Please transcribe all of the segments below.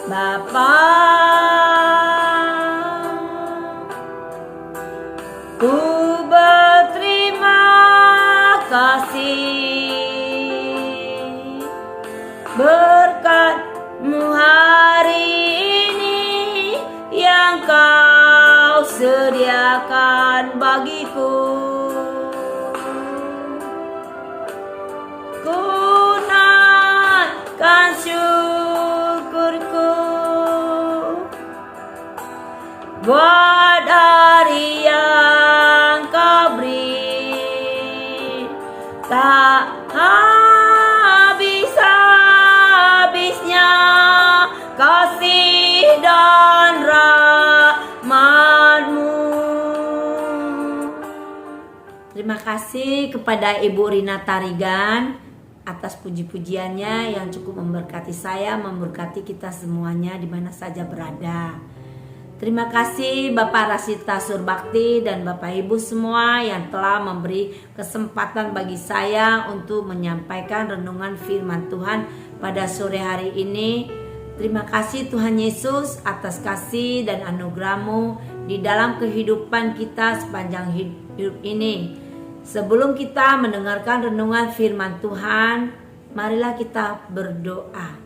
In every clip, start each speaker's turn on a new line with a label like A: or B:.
A: Bapa, ku berterima kasih berkat-Mu hari ini yang Kau sediakan bagiku. Ku naikkan syukurku buat hari yang Kau beri, tak habis-habisnya kasih dan rahmat-Mu. Terima kasih kepada Ibu Rina Tarigan atas puji-pujiannya yang cukup memberkati saya, memberkati kita semuanya di mana saja berada. Terima kasih Bapak Rasita Surbakti dan Bapak Ibu semua yang telah memberi kesempatan bagi saya untuk menyampaikan renungan firman Tuhan pada sore hari ini. Terima kasih Tuhan Yesus atas kasih dan anugerah-Mu di dalam kehidupan kita sepanjang hidup ini. Sebelum kita mendengarkan renungan firman Tuhan, marilah kita berdoa.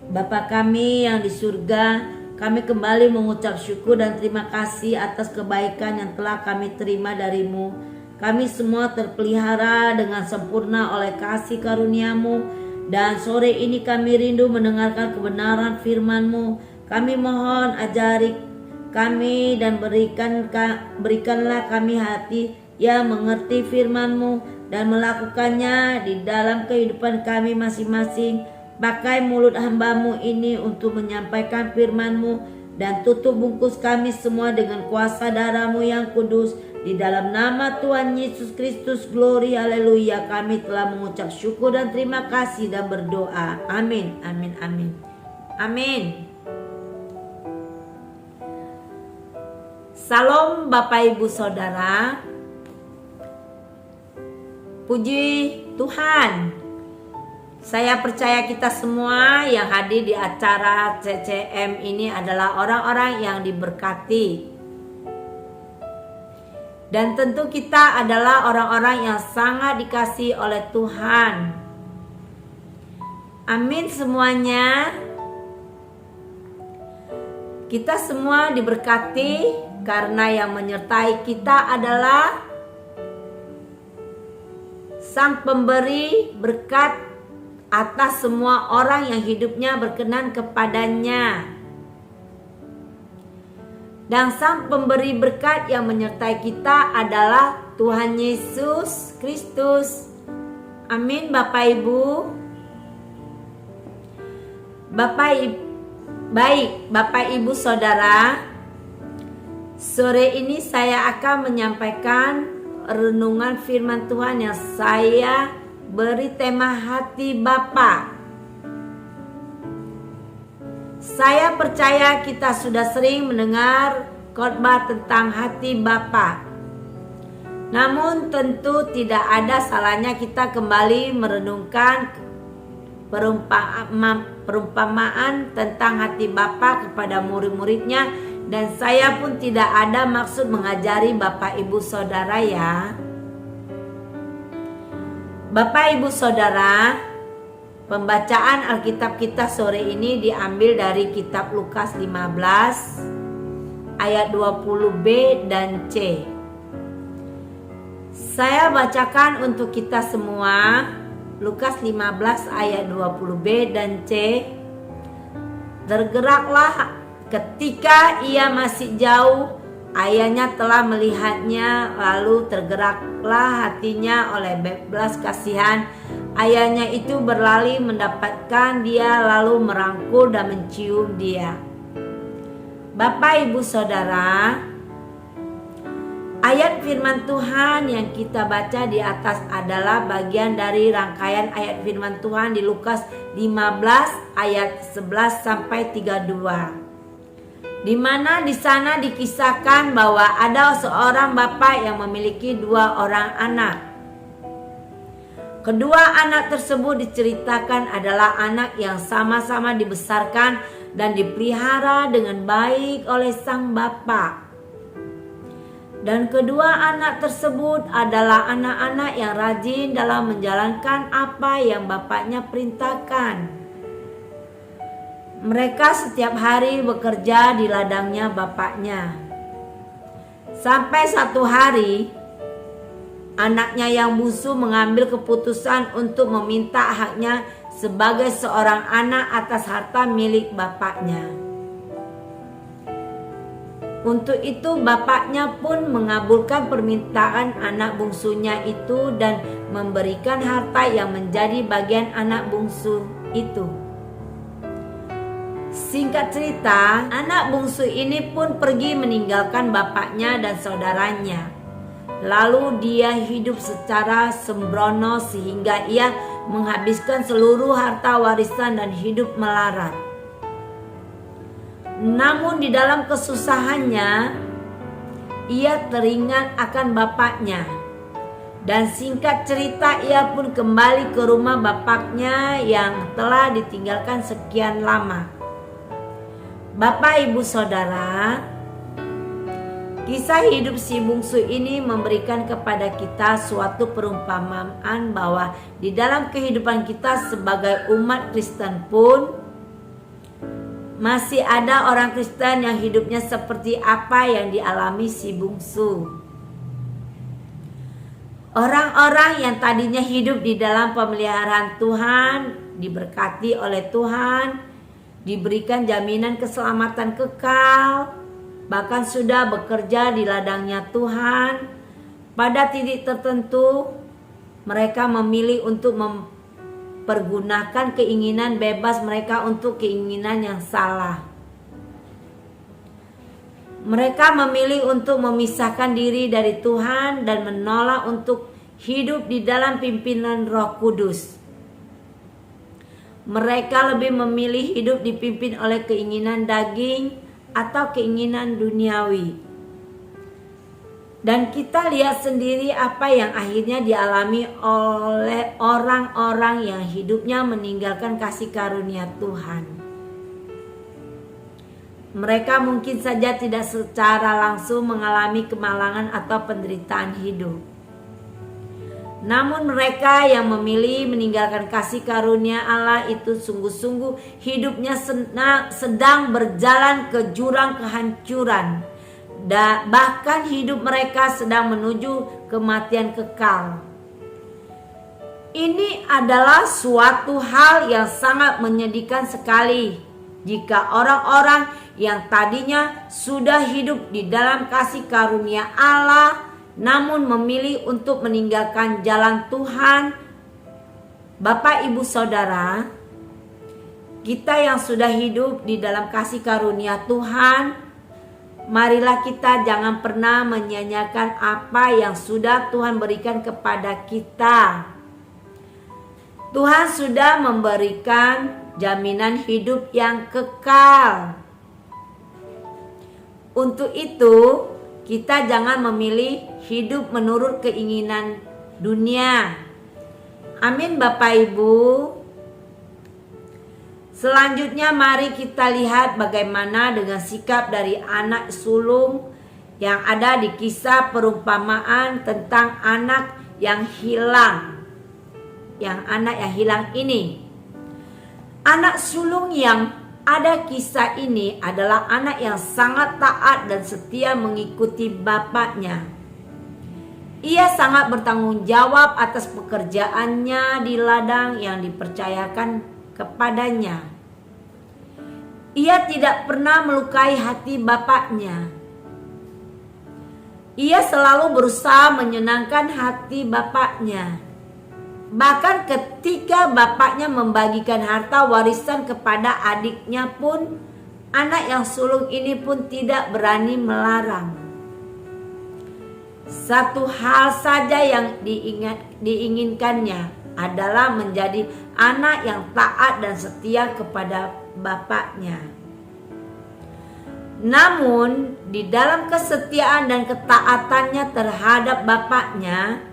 A: Bapa kami yang di surga, kami kembali mengucap syukur dan terima kasih atas kebaikan yang telah kami terima dari-Mu. Kami semua terpelihara dengan sempurna oleh kasih karunia-Mu, dan sore ini kami rindu mendengarkan kebenaran firman-Mu. Kami mohon ajari kami dan berikanlah kami hati yang mengerti firman-Mu dan melakukannya di dalam kehidupan kami masing-masing. Pakai mulut hamba-Mu ini untuk menyampaikan firman-Mu, dan tutup bungkus kami semua dengan kuasa darah-Mu yang kudus. Di dalam nama Tuhan Yesus Kristus, glory, haleluya, kami telah mengucap syukur dan terima kasih dan berdoa. Amin, amin, amin, amin. Salam Bapak Ibu Saudara. Puji Tuhan. Saya percaya kita semua yang hadir di acara CCM ini adalah orang-orang yang diberkati. Dan tentu kita adalah orang-orang yang sangat dikasihi oleh Tuhan. Amin semuanya. Kita semua diberkati karena yang menyertai kita adalah Sang Pemberi berkat atas semua orang yang hidupnya berkenan kepadanya. Dan Sang Pemberi berkat yang menyertai kita adalah Tuhan Yesus Kristus. Amin Bapak Ibu. Bapak Ibu Saudara, sore ini saya akan menyampaikan renungan firman Tuhan yang saya beri tema hati Bapa. Saya percaya kita sudah sering mendengar khotbah tentang hati Bapa. Namun tentu tidak ada salahnya kita kembali merenungkan perumpamaan tentang hati Bapa kepada murid-muridnya, dan saya pun tidak ada maksud mengajari Bapak Ibu Saudara ya. Bapak Ibu Saudara, pembacaan Alkitab kita sore ini diambil dari kitab Lukas 15 ayat 20b dan c. Saya bacakan untuk kita semua. Lukas 15 ayat 20b dan c. Tergeraklah ketika ia masih jauh, ayahnya telah melihatnya, lalu tergeraklah hatinya oleh belas kasihan. Ayahnya itu berlari mendapatkan dia, lalu merangkul dan mencium dia. Bapak Ibu Saudara, ayat firman Tuhan yang kita baca di atas adalah bagian dari rangkaian ayat firman Tuhan di Lukas 15 ayat 11 sampai 32. Di mana di sana dikisahkan bahwa ada seorang bapak yang memiliki 2 orang anak. Kedua anak tersebut diceritakan adalah anak yang sama-sama dibesarkan dan dipelihara dengan baik oleh sang bapa. Dan kedua anak tersebut adalah anak-anak yang rajin dalam menjalankan apa yang bapaknya perintahkan. Mereka setiap hari bekerja di ladangnya bapaknya. Sampai satu hari, anaknya yang bungsu mengambil keputusan untuk meminta haknya sebagai seorang anak atas harta milik bapaknya. Untuk itu bapaknya pun mengabulkan permintaan anak bungsunya itu dan memberikan harta yang menjadi bagian anak bungsu itu. Singkat cerita, anak bungsu ini pun pergi meninggalkan bapaknya dan saudaranya. Lalu dia hidup secara sembrono sehingga ia menghabiskan seluruh harta warisan dan hidup melarat. Namun di dalam kesusahannya, ia teringat akan bapaknya. Dan singkat cerita ia pun kembali ke rumah bapaknya yang telah ditinggalkan sekian lama. Bapak, ibu, saudara, kisah hidup si bungsu ini memberikan kepada kita suatu perumpamaan bahwa di dalam kehidupan kita sebagai umat Kristen pun masih ada orang Kristen yang hidupnya seperti apa yang dialami si bungsu. Orang-orang yang tadinya hidup di dalam pemeliharaan Tuhan, diberkati oleh Tuhan, diberikan jaminan keselamatan kekal, bahkan sudah bekerja di ladangnya Tuhan. Pada titik tertentu mereka memilih untuk mempergunakan keinginan bebas mereka untuk keinginan yang salah. Mereka memilih untuk memisahkan diri dari Tuhan dan menolak untuk hidup di dalam pimpinan Roh Kudus. Mereka lebih memilih hidup dipimpin oleh keinginan daging atau keinginan duniawi. Dan kita lihat sendiri apa yang akhirnya dialami oleh orang-orang yang hidupnya meninggalkan kasih karunia Tuhan. Mereka mungkin saja tidak secara langsung mengalami kemalangan atau penderitaan hidup. Namun mereka yang memilih meninggalkan kasih karunia Allah itu sungguh-sungguh hidupnya sedang berjalan ke jurang kehancuran. Bahkan hidup mereka sedang menuju kematian kekal. Ini adalah suatu hal yang sangat menyedihkan sekali jika orang-orang yang tadinya sudah hidup di dalam kasih karunia Allah namun memilih untuk meninggalkan jalan Tuhan. Bapak, ibu, saudara, kita yang sudah hidup di dalam kasih karunia Tuhan, marilah kita jangan pernah menyia-nyiakan apa yang sudah Tuhan berikan kepada kita. Tuhan sudah memberikan jaminan hidup yang kekal. Untuk itu, kita jangan memilih hidup menurut keinginan dunia. Amin, Bapak Ibu. Selanjutnya mari kita lihat bagaimana dengan sikap dari anak sulung yang ada di kisah perumpamaan tentang anak yang hilang. Yang anak yang hilang ini. Anak sulung yang ada kisah ini adalah anak yang sangat taat dan setia mengikuti bapaknya. Ia sangat bertanggung jawab atas pekerjaannya di ladang yang dipercayakan kepadanya. Ia tidak pernah melukai hati bapaknya. Ia selalu berusaha menyenangkan hati bapaknya. Bahkan ketika bapaknya membagikan harta warisan kepada adiknya pun, anak yang sulung ini pun tidak berani melarang. Satu hal saja yang diinginkannya adalah menjadi anak yang taat dan setia kepada bapaknya. Namun di dalam kesetiaan dan ketaatannya terhadap bapaknya,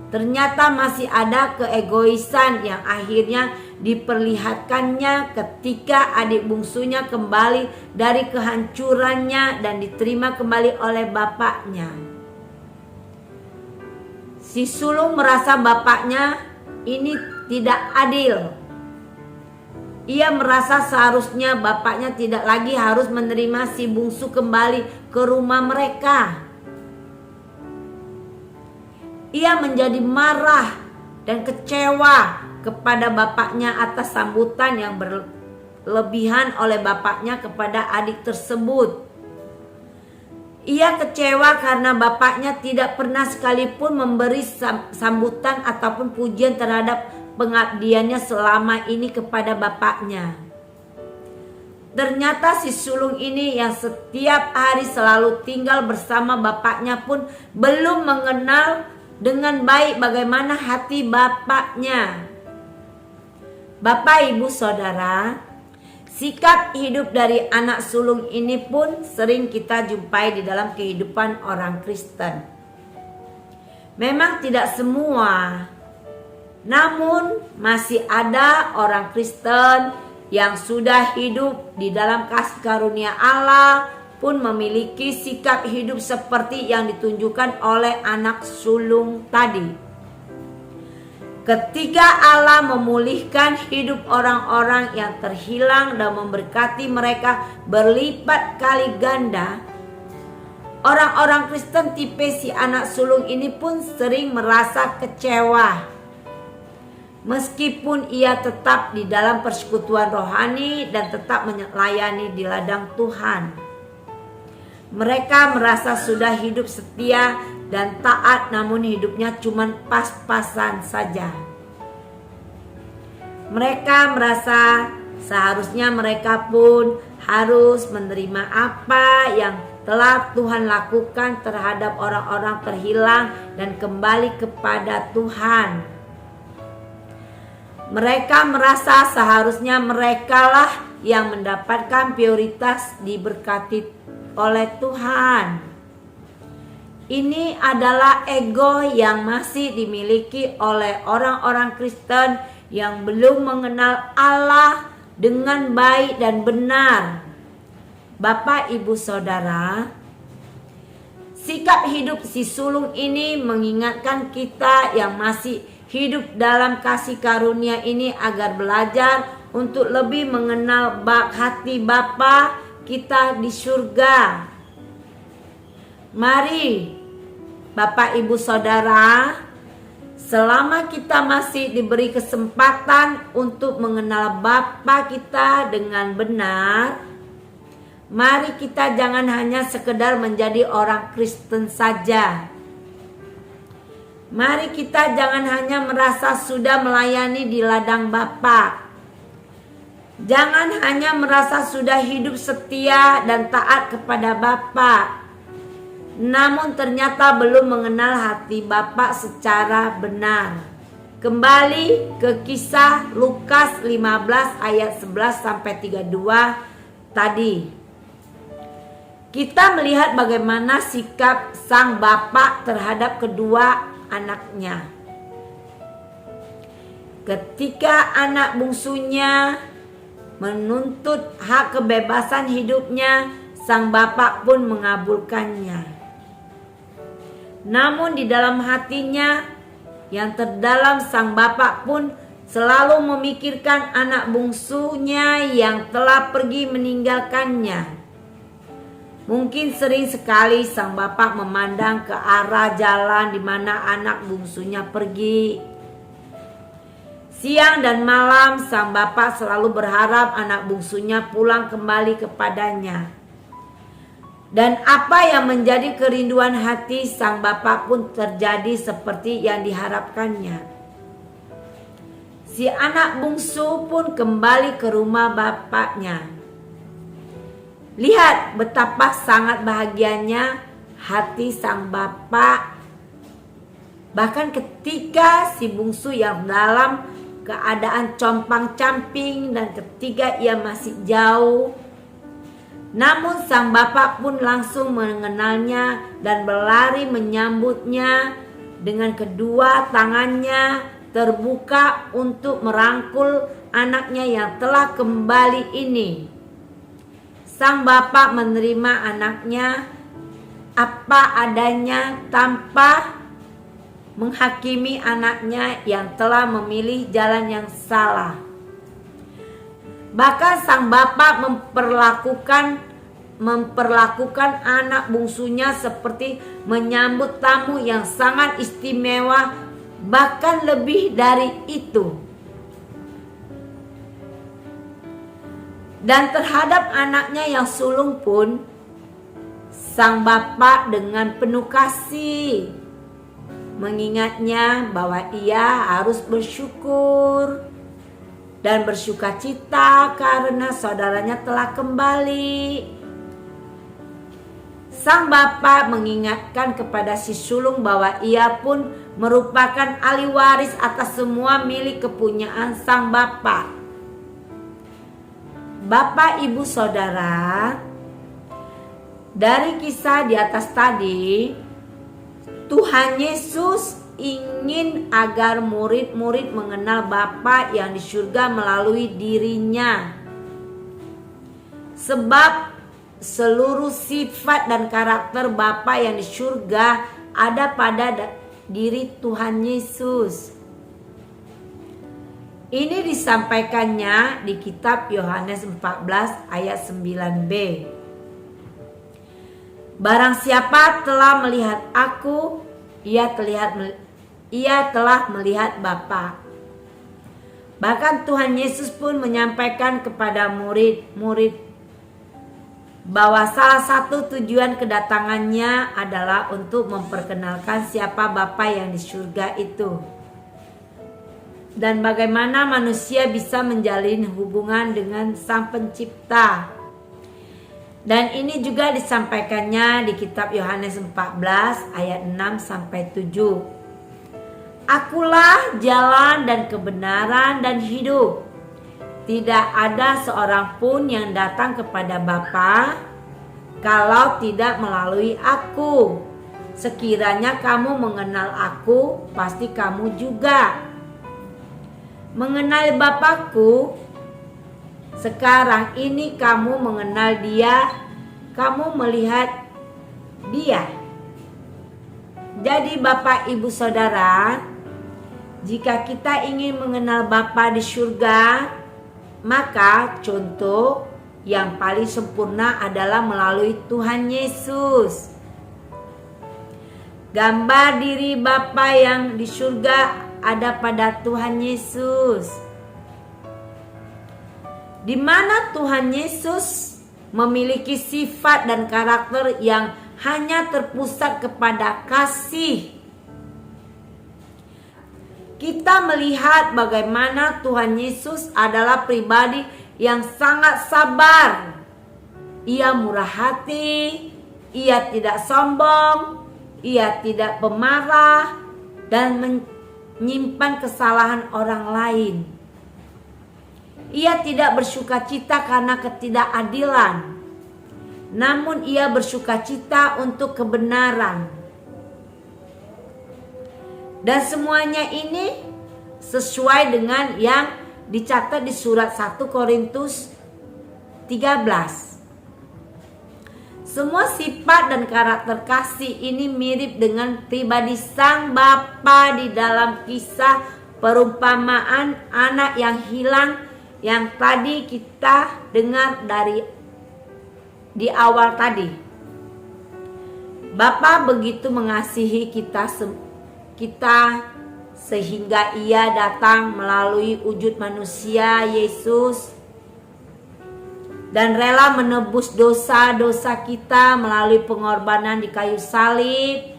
A: Ternyata masih ada keegoisan yang akhirnya diperlihatkannya ketika adik bungsunya kembali dari kehancurannya dan diterima kembali oleh bapaknya. Si sulung merasa bapaknya ini tidak adil. Ia merasa seharusnya bapaknya tidak lagi harus menerima si bungsu kembali ke rumah mereka. Ia menjadi marah dan kecewa kepada bapaknya atas sambutan yang berlebihan oleh bapaknya kepada adik tersebut. Ia kecewa karena bapaknya tidak pernah sekalipun memberi sambutan ataupun pujian terhadap pengabdiannya selama ini kepada bapaknya. Ternyata si sulung ini yang setiap hari selalu tinggal bersama bapaknya pun belum mengenal dengan baik bagaimana hati bapaknya. Bapak, ibu, saudara, sikap hidup dari anak sulung ini pun sering kita jumpai di dalam kehidupan orang Kristen. Memang tidak semua, namun masih ada orang Kristen yang sudah hidup di dalam kasih karunia Allah pun memiliki sikap hidup seperti yang ditunjukkan oleh anak sulung tadi. Ketika Allah memulihkan hidup orang-orang yang terhilang dan memberkati mereka berlipat kali ganda, orang-orang Kristen tipe si anak sulung ini pun sering merasa kecewa. Meskipun ia tetap di dalam persekutuan rohani dan tetap melayani di ladang Tuhan. Mereka merasa sudah hidup setia dan taat, namun hidupnya cuma pas-pasan saja. Mereka merasa seharusnya mereka pun harus menerima apa yang telah Tuhan lakukan terhadap orang-orang terhilang dan kembali kepada Tuhan. Mereka merasa seharusnya merekalah yang mendapatkan prioritas diberkati oleh Tuhan. Ini adalah ego yang masih dimiliki oleh orang-orang Kristen yang belum mengenal Allah dengan baik dan benar. Bapak, ibu, saudara, sikap hidup si sulung ini mengingatkan kita yang masih hidup dalam kasih karunia ini agar belajar untuk lebih mengenal hati Bapa kita di surga. Mari Bapak, Ibu, Saudara, selama kita masih diberi kesempatan untuk mengenal Bapa kita dengan benar, mari kita jangan hanya sekedar menjadi orang Kristen saja. Mari kita jangan hanya merasa sudah melayani di ladang Bapa. Jangan hanya merasa sudah hidup setia dan taat kepada Bapa, namun ternyata belum mengenal hati Bapa secara benar. Kembali ke kisah Lukas 15 ayat 11 sampai 32 tadi. Kita melihat bagaimana sikap sang Bapa terhadap kedua anaknya. Ketika anak bungsunya menuntut hak kebebasan hidupnya, sang bapak pun mengabulkannya. Namun di dalam hatinya yang terdalam, sang bapak pun selalu memikirkan anak bungsunya yang telah pergi meninggalkannya. Mungkin sering sekali sang bapak memandang ke arah jalan di mana anak bungsunya pergi. Siang dan malam sang bapak selalu berharap anak bungsunya pulang kembali kepadanya. Dan apa yang menjadi kerinduan hati sang bapak pun terjadi seperti yang diharapkannya. Si anak bungsu pun kembali ke rumah bapaknya. Lihat betapa sangat bahagianya hati sang bapak. Bahkan ketika si bungsu yang dalam keadaan compang-camping dan ketika ia masih jauh, namun sang bapak pun langsung mengenalnya dan berlari menyambutnya dengan kedua tangannya terbuka untuk merangkul anaknya yang telah kembali ini. Sang bapa menerima anaknya apa adanya tanpa menghakimi anaknya yang telah memilih jalan yang salah. Bahkan sang bapa memperlakukan anak bungsunya seperti menyambut tamu yang sangat istimewa, bahkan lebih dari itu. Dan terhadap anaknya yang sulung pun, sang bapa dengan penuh kasih mengingatnya bahwa ia harus bersyukur dan bersukacita karena saudaranya telah kembali. Sang bapa mengingatkan kepada si sulung bahwa ia pun merupakan ahli waris atas semua milik kepunyaan sang bapa. Bapak, ibu, saudara, dari kisah di atas tadi, Tuhan Yesus ingin agar murid-murid mengenal Bapa yang di surga melalui dirinya. Sebab seluruh sifat dan karakter Bapa yang di surga ada pada diri Tuhan Yesus. Ini disampaikannya di kitab Yohanes 14 ayat 9b. Barang siapa telah melihat aku, ia telah melihat Bapa. Bahkan Tuhan Yesus pun menyampaikan kepada murid-murid bahwa salah satu tujuan kedatangannya adalah untuk memperkenalkan siapa Bapa yang di surga itu. Dan bagaimana manusia bisa menjalin hubungan dengan Sang Pencipta. Dan ini juga disampaikannya di kitab Yohanes 14 ayat 6-7. Akulah jalan dan kebenaran dan hidup. Tidak ada seorang pun yang datang kepada Bapa kalau tidak melalui aku. Sekiranya kamu mengenal aku, pasti kamu juga mengenal Bapakku. Sekarang ini kamu mengenal Dia, kamu melihat Dia. Jadi Bapak, Ibu, Saudara, jika kita ingin mengenal Bapa di surga, maka contoh yang paling sempurna adalah melalui Tuhan Yesus. Gambar diri Bapa yang di surga ada pada Tuhan Yesus. Di mana Tuhan Yesus memiliki sifat dan karakter yang hanya terpusat kepada kasih. Kita melihat bagaimana Tuhan Yesus adalah pribadi yang sangat sabar. Ia murah hati, ia tidak sombong, ia tidak pemarah, dan menyimpan kesalahan orang lain. Ia tidak bersukacita karena ketidakadilan, namun ia bersukacita untuk kebenaran. Dan semuanya ini sesuai dengan yang dicatat di surat 1 Korintus 13. Semua sifat dan karakter kasih ini mirip dengan pribadi Sang Bapa di dalam kisah perumpamaan anak yang hilang yang tadi kita dengar di awal tadi. Bapa begitu mengasihi kita sehingga ia datang melalui wujud manusia Yesus dan rela menebus dosa-dosa kita melalui pengorbanan di kayu salib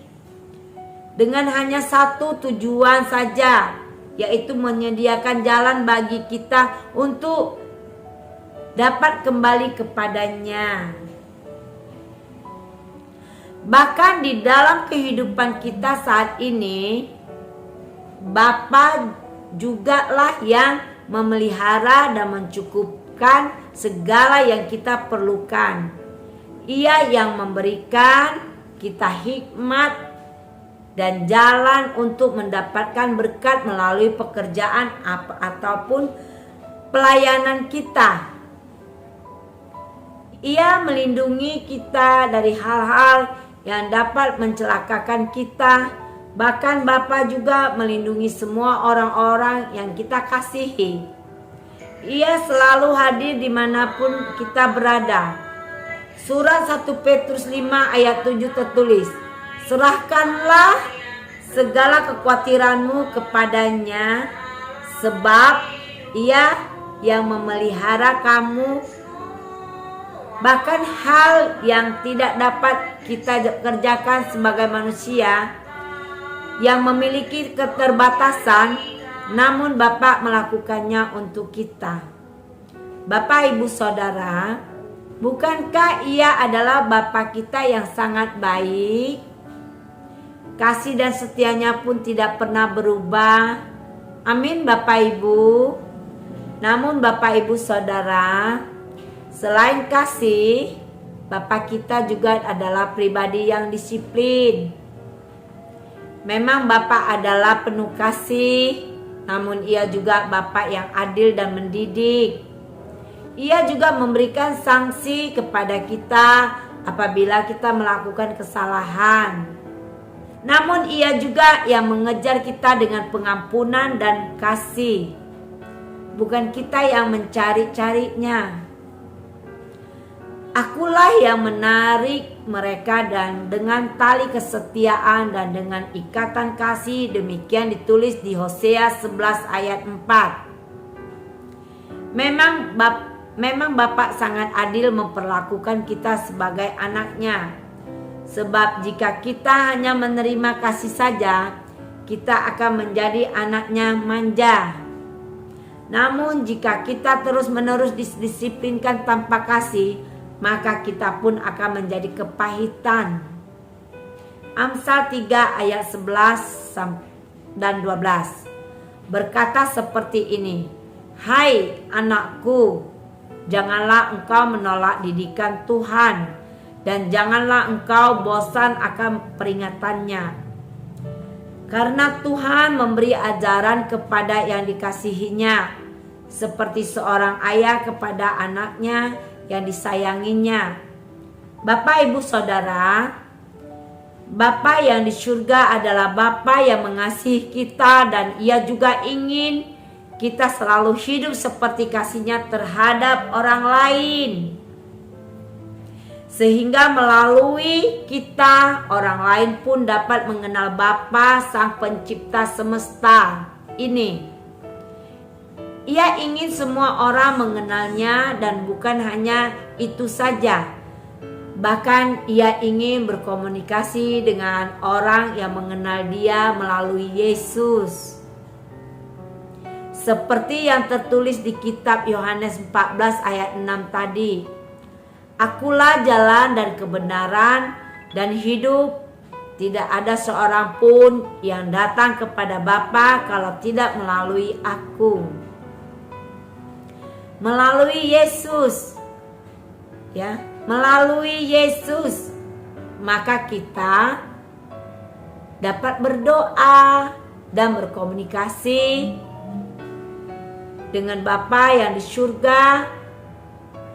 A: dengan hanya satu tujuan saja, yaitu menyediakan jalan bagi kita untuk dapat kembali kepadanya. Bahkan di dalam kehidupan kita saat ini, Bapa jugalah yang memelihara dan mencukupkan segala yang kita perlukan. Ia yang memberikan kita hikmat dan jalan untuk mendapatkan berkat melalui pekerjaan ataupun pelayanan kita. Ia melindungi kita dari hal-hal yang dapat mencelakakan kita. Bahkan Bapa juga melindungi semua orang-orang yang kita kasihi. Ia selalu hadir dimanapun kita berada. Surat 1 Petrus 5 ayat 7 tertulis, serahkanlah segala kekhawatiranmu kepadanya, sebab Ia yang memelihara kamu. Bahkan hal yang tidak dapat kita kerjakan sebagai manusia yang memiliki keterbatasan, namun Bapa melakukannya untuk kita. Bapak, Ibu, Saudara, bukankah Ia adalah Bapa kita yang sangat baik? Kasih dan setianya pun tidak pernah berubah. Amin, Bapak Ibu. Namun Bapak Ibu Saudara, selain kasih, Bapa kita juga adalah pribadi yang disiplin. Memang Bapa adalah penuh kasih, namun Ia juga Bapa yang adil dan mendidik. Ia juga memberikan sanksi kepada kita apabila kita melakukan kesalahan. Namun Ia juga yang mengejar kita dengan pengampunan dan kasih. Bukan kita yang mencari-carinya. Akulah yang menarik mereka dan dengan tali kesetiaan dan dengan ikatan kasih, demikian ditulis di Hosea 11 ayat 4. Memang Bapa sangat adil memperlakukan kita sebagai anaknya. Sebab jika kita hanya menerima kasih saja, kita akan menjadi anaknya manja. Namun jika kita terus-menerus didisiplinkan tanpa kasih, maka kita pun akan menjadi kepahitan. Amsal 3 ayat 11 dan 12 berkata seperti ini, hai anakku, janganlah engkau menolak didikan Tuhan, dan janganlah engkau bosan akan peringatannya. Karena Tuhan memberi ajaran kepada yang dikasihinya, seperti seorang ayah kepada anaknya yang disayanginya. Bapak, Ibu, Saudara, Bapa yang di surga adalah Bapa yang mengasihi kita, dan Ia juga ingin kita selalu hidup seperti kasih-Nya terhadap orang lain. Sehingga melalui kita, orang lain pun dapat mengenal Bapa Sang Pencipta semesta ini. Ia ingin semua orang mengenalnya, dan bukan hanya itu saja. Bahkan Ia ingin berkomunikasi dengan orang yang mengenal Dia melalui Yesus. Seperti yang tertulis di kitab Yohanes 14 ayat 6 tadi. Akulah jalan dan kebenaran dan hidup. Tidak ada seorang pun yang datang kepada Bapa kalau tidak melalui aku. Melalui Yesus, ya, melalui Yesus, maka kita dapat berdoa dan berkomunikasi dengan Bapa yang di surga,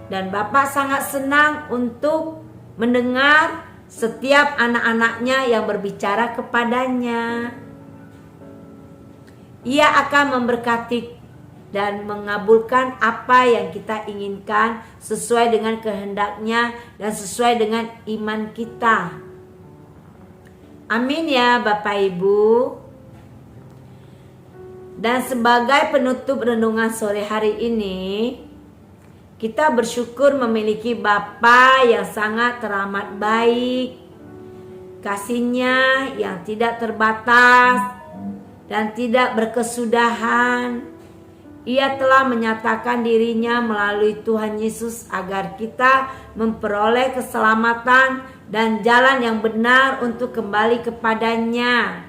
A: dan Bapa sangat senang untuk mendengar setiap anak-anaknya yang berbicara kepadanya. Ia akan memberkati dan mengabulkan apa yang kita inginkan sesuai dengan kehendak-Nya dan sesuai dengan iman kita. Amin ya Bapak Ibu. Dan sebagai penutup renungan sore hari ini, kita bersyukur memiliki Bapa yang sangat teramat baik, kasih-Nya yang tidak terbatas dan tidak berkesudahan. Ia telah menyatakan diri-Nya melalui Tuhan Yesus agar kita memperoleh keselamatan dan jalan yang benar untuk kembali kepadanya.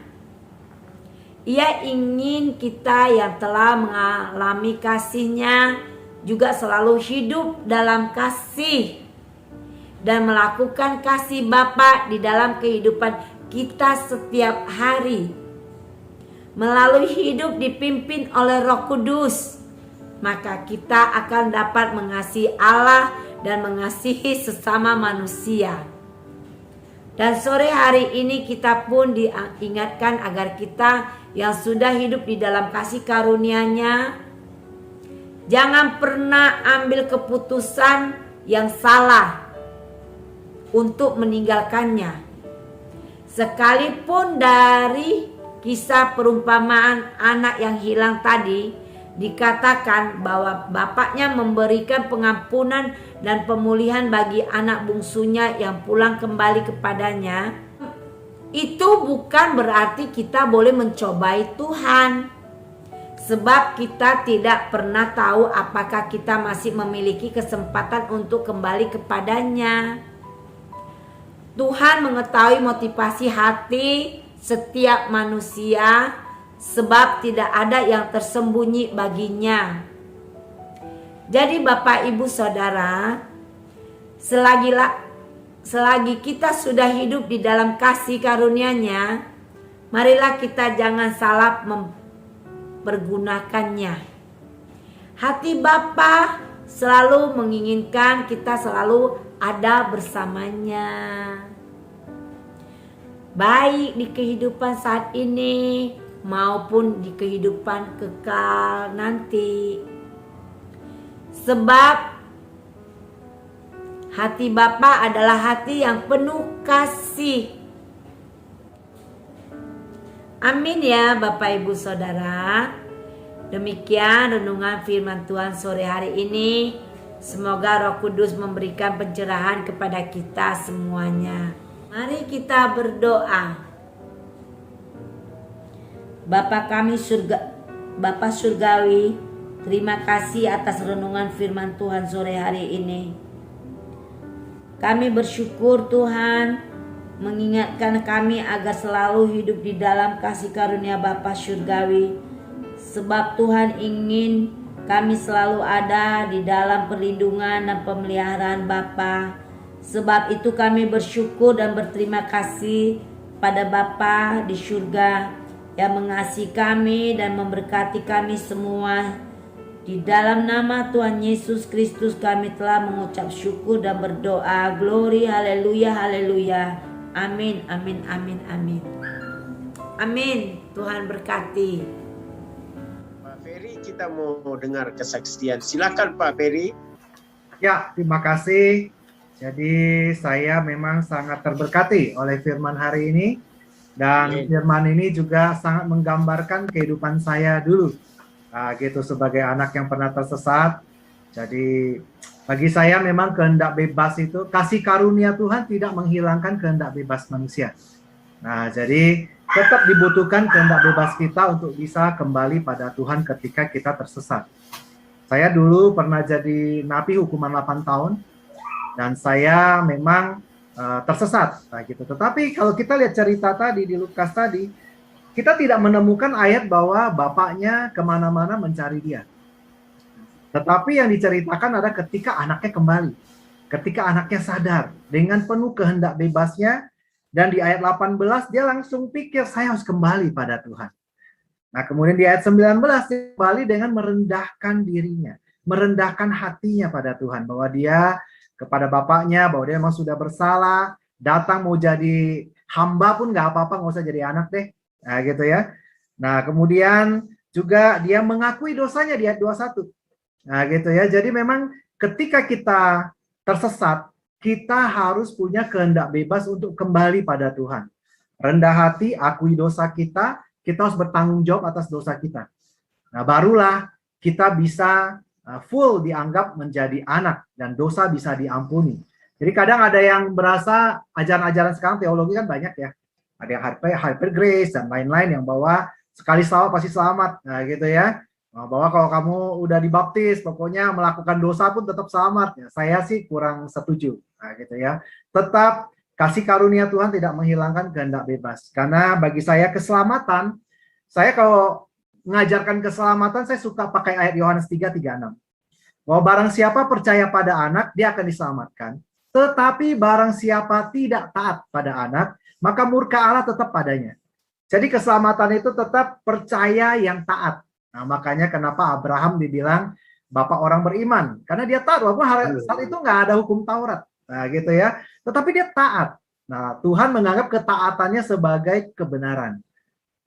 A: Ia ingin kita yang telah mengalami kasih-Nya juga selalu hidup dalam kasih dan melakukan kasih Bapa di dalam kehidupan kita setiap hari. Melalui hidup dipimpin oleh Roh Kudus, maka kita akan dapat mengasihi Allah dan mengasihi sesama manusia. Dan sore hari ini kita pun diingatkan agar kita yang sudah hidup di dalam kasih karunia-Nya, jangan pernah ambil keputusan yang salah untuk meninggalkannya. Sekalipun dari kisah perumpamaan anak yang hilang tadi dikatakan bahwa bapaknya memberikan pengampunan dan pemulihan bagi anak bungsunya yang pulang kembali kepadanya, itu bukan berarti kita boleh mencobai Tuhan. Sebab kita tidak pernah tahu apakah kita masih memiliki kesempatan untuk kembali kepadanya. Tuhan mengetahui motivasi hati setiap manusia, sebab tidak ada yang tersembunyi baginya. Jadi Bapak Ibu Saudara, selagi kita sudah hidup di dalam kasih karunia-Nya, marilah kita jangan salah mempergunakannya. Hati Bapa selalu menginginkan kita selalu ada bersamanya, baik di kehidupan saat ini maupun di kehidupan kekal nanti. Sebab hati Bapa adalah hati yang penuh kasih. Amin ya Bapak Ibu Saudara. Demikian renungan firman Tuhan sore hari ini. Semoga Roh Kudus memberikan pencerahan kepada kita semuanya. Mari kita berdoa. Bapa kami Bapa surgawi, terima kasih atas renungan firman Tuhan sore hari ini. Kami bersyukur Tuhan mengingatkan kami agar selalu hidup di dalam kasih karunia Bapa surgawi. Sebab Tuhan ingin kami selalu ada di dalam perlindungan dan pemeliharaan Bapa. Sebab itu kami bersyukur dan berterima kasih pada Bapa di surga yang mengasihi kami dan memberkati kami semua. Di dalam nama Tuhan Yesus Kristus kami telah mengucap syukur dan berdoa. Glory, haleluya, haleluya. Amin, amin, amin, amin. Amin. Tuhan berkati.
B: Pak Ferry, kita mau dengar kesaksian. Silakan Pak Ferry.
C: Ya, terima kasih. Jadi saya memang sangat terberkati oleh firman hari ini. Dan firman ini juga sangat menggambarkan kehidupan saya dulu. Gitu sebagai anak yang pernah tersesat. Jadi bagi saya memang kehendak bebas itu, kasih karunia Tuhan tidak menghilangkan kehendak bebas manusia. Nah, jadi tetap dibutuhkan kehendak bebas kita untuk bisa kembali pada Tuhan ketika kita tersesat. Saya dulu pernah jadi napi hukuman 8 tahun. Dan saya memang tersesat, gitu. Tetapi kalau kita lihat cerita tadi di Lukas tadi, kita tidak menemukan ayat bahwa bapaknya kemana-mana mencari dia. Tetapi yang diceritakan adalah ketika anaknya kembali, ketika anaknya sadar dengan penuh kehendak bebasnya, dan di ayat 18 dia langsung pikir saya harus kembali pada Tuhan. Nah kemudian di ayat 19 dia kembali dengan merendahkan dirinya, merendahkan hatinya pada Tuhan, bahwa dia kepada bapaknya, bahwa dia memang sudah bersalah, datang mau jadi hamba pun nggak apa-apa, nggak usah jadi anak deh, nah gitu ya. Nah kemudian juga dia mengakui dosanya di ayat 21, nah gitu ya. Jadi memang ketika kita tersesat, kita harus punya kehendak bebas untuk kembali pada Tuhan. Rendah hati, akui dosa kita harus bertanggung jawab atas dosa kita. Nah barulah kita bisa full dianggap menjadi anak dan dosa bisa diampuni. Jadi kadang ada yang berasa ajaran-ajaran sekarang teologi kan banyak ya. Ada yang hyper grace dan lain-lain yang bahwa sekali salah pasti selamat. Nah gitu ya. Bahwa kalau kamu udah dibaptis pokoknya melakukan dosa pun tetap selamat. Ya, saya sih kurang setuju. Nah gitu ya. Tetap kasih karunia Tuhan tidak menghilangkan kehendak bebas. Karena bagi saya keselamatan, saya kalau mengajarkan keselamatan, saya suka pakai ayat Yohanes 3:36. Bahwa barang siapa percaya pada anak, dia akan diselamatkan. Tetapi barang siapa tidak taat pada anak, maka murka Allah tetap padanya. Jadi keselamatan itu tetap percaya yang taat. Nah, makanya kenapa Abraham dibilang bapak orang beriman. Karena dia taat, walaupun saat itu nggak ada hukum Taurat. Nah, gitu ya. Tetapi dia taat. Nah, Tuhan menganggap ketaatannya sebagai kebenaran.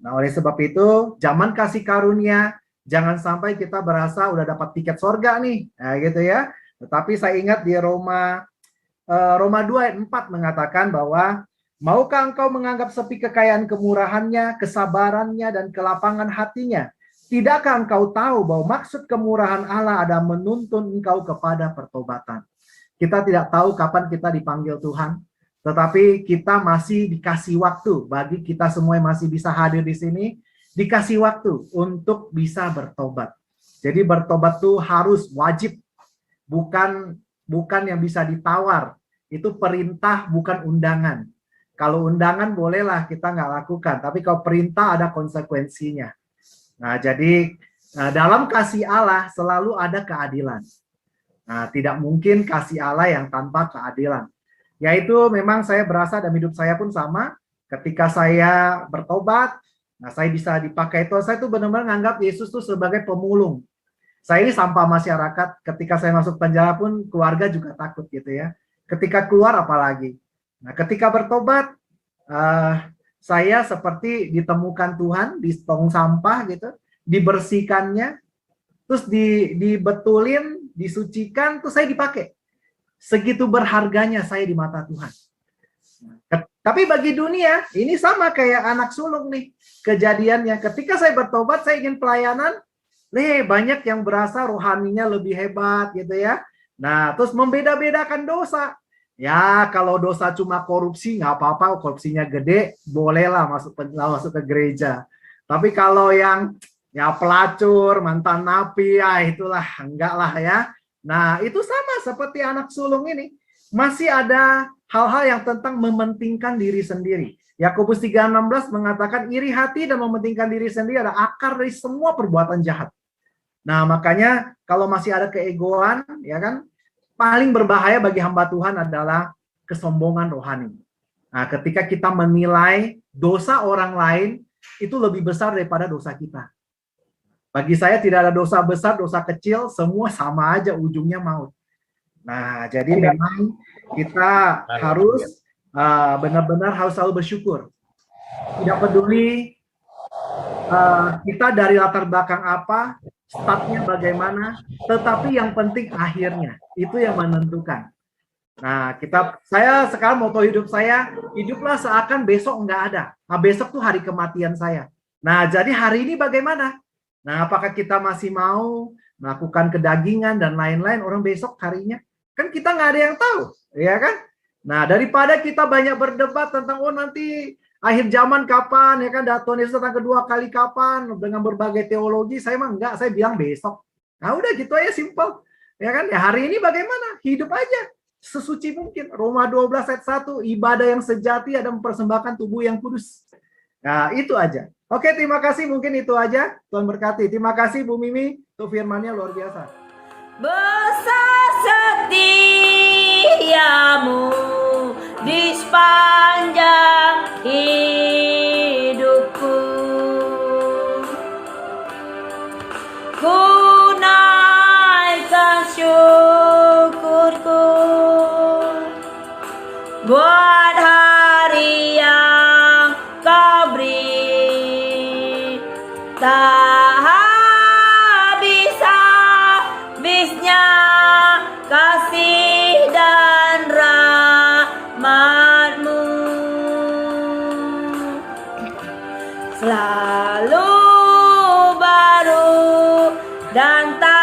C: Nah, oleh sebab itu, zaman kasih karunia, jangan sampai kita berasa udah dapat tiket sorga nih. Nah, gitu ya. Tetapi saya ingat di Roma 2 ayat 4 mengatakan bahwa maukah engkau menganggap sepi kekayaan kemurahannya, kesabarannya, dan kelapangan hatinya? Tidakkah engkau tahu bahwa maksud kemurahan Allah adalah menuntun engkau kepada pertobatan? Kita tidak tahu kapan kita dipanggil Tuhan, tetapi kita masih dikasih waktu. Bagi kita semua yang masih bisa hadir di sini, dikasih waktu untuk bisa bertobat. Jadi bertobat itu harus wajib, bukan yang bisa ditawar. Itu perintah, bukan undangan. Kalau undangan bolehlah kita nggak lakukan, tapi kalau perintah ada konsekuensinya. Nah, jadi dalam kasih Allah selalu ada keadilan. Nah, tidak mungkin kasih Allah yang tanpa keadilan. Yaitu memang saya berasa dalam hidup saya pun sama. Ketika saya bertobat, nah saya bisa dipakai itu. Saya tuh benar-benar menganggap Yesus tuh sebagai pemulung. Saya ini sampah masyarakat. Ketika saya masuk penjara pun keluarga juga takut gitu ya. Ketika keluar apalagi. Nah, ketika bertobat, saya seperti ditemukan Tuhan di tong sampah gitu, dibersihkannya, terus dibetulin, disucikan, terus saya dipakai. Segitu berharganya saya di mata Tuhan. Tapi bagi dunia, ini sama kayak anak sulung nih. Kejadiannya, ketika saya bertobat, saya ingin pelayanan, banyak yang berasa rohaninya lebih hebat gitu ya. Nah, terus membeda-bedakan dosa. Ya, kalau dosa cuma korupsi, nggak apa-apa, korupsinya gede, bolehlah masuk ke gereja. Tapi kalau yang ya pelacur, mantan napi, ya itulah, enggak lah ya. Nah, itu sama seperti anak sulung ini. Masih ada hal-hal yang tentang mementingkan diri sendiri. Yakobus 3:16 mengatakan iri hati dan mementingkan diri sendiri adalah akar dari semua perbuatan jahat. Nah, makanya kalau masih ada keegoan, ya kan, paling berbahaya bagi hamba Tuhan adalah kesombongan rohani. Nah, ketika kita menilai dosa orang lain, itu lebih besar daripada dosa kita. Bagi saya tidak ada dosa besar, dosa kecil, semua sama aja ujungnya maut. Nah, jadi memang kita harus benar-benar harus selalu bersyukur. Tidak peduli kita dari latar belakang apa, startnya bagaimana, tetapi yang penting akhirnya itu yang menentukan. Nah, saya sekarang moto hidup saya, hiduplah seakan besok nggak ada. Nah, besok tuh hari kematian saya. Nah, jadi hari ini bagaimana? Nah, apakah kita masih mau melakukan kedagingan dan lain-lain orang besok harinya? Kan kita nggak ada yang tahu, ya kan? Nah, daripada kita banyak berdebat tentang nanti akhir zaman kapan, ya kan, Tuhan Yesus datang kedua kali kapan, dengan berbagai teologi, saya mah enggak, saya bilang besok. Nah, udah gitu aja, simple. Ya kan, ya hari ini bagaimana? Hidup aja sesuci mungkin. Roma 12 ayat 1, ibadah yang sejati ada mempersembahkan tubuh yang kudus. Nah, itu aja. Oke, terima kasih, mungkin itu aja. Tuhan berkati. Terima kasih Bu Mimi, untuk firman-Nya luar biasa.
A: Besar setiamu di sepanjang hidupku, ku naikkan syukurku buat hari yang kau beri, tak habis-habisnya kasih dan rahmat-Mu, selalu baru dan tak